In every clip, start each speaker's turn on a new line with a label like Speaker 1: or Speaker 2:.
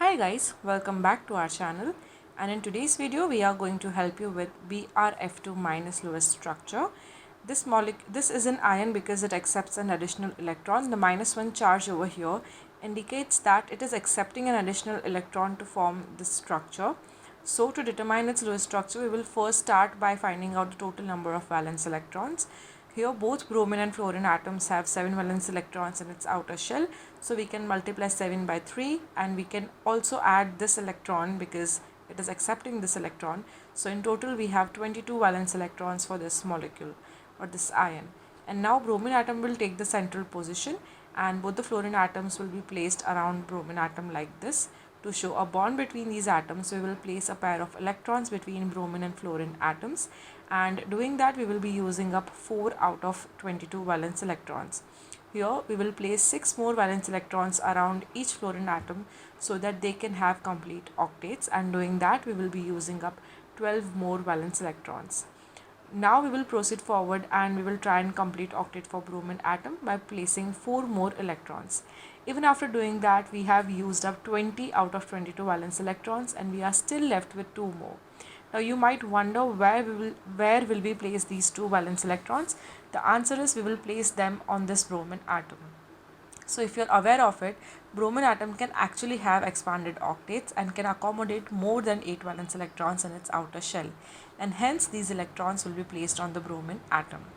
Speaker 1: Hi guys, welcome back to our channel, and in today's video we are going to help you with BrF2 minus Lewis structure. This is an ion because it accepts an additional electron. The -1 charge over here indicates that it is accepting an additional electron to form this structure. So to determine its Lewis structure, we will first start by finding out the total number of valence electrons. Here both bromine and fluorine atoms have 7 valence electrons in its outer shell. So we can multiply 7 by 3, and we can also add this electron because it is accepting this electron. So in total we have 22 valence electrons for this molecule or this ion. And now bromine atom will take the central position, and both the fluorine atoms will be placed around bromine atom like this. To show a bond between these atoms, we will place a pair of electrons between bromine and fluorine atoms, and doing that we will be using up 4 out of 22 valence electrons. Here we will place 6 more valence electrons around each fluorine atom so that they can have complete octets, and doing that we will be using up 12 more valence electrons. Now we will proceed forward and we will try and complete octet for bromine atom by placing 4 more electrons. Even after doing that, we have used up 20 out of 22 valence electrons, and we are still left with 2 more. Now you might wonder where will we place these 2 valence electrons? The answer is we will place them on this bromine atom. So if you're aware of it, bromine atom can actually have expanded octets and can accommodate more than 8 valence electrons in its outer shell, and hence these electrons will be placed on the bromine atom.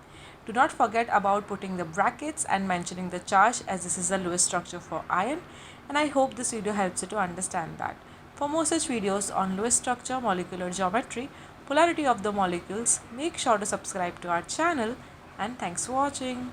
Speaker 1: Do not forget about putting the brackets and mentioning the charge, as this is a Lewis structure for iron, and I hope this video helps you to understand that. For more such videos on Lewis structure, molecular geometry, polarity of the molecules, make sure to subscribe to our channel, and thanks for watching.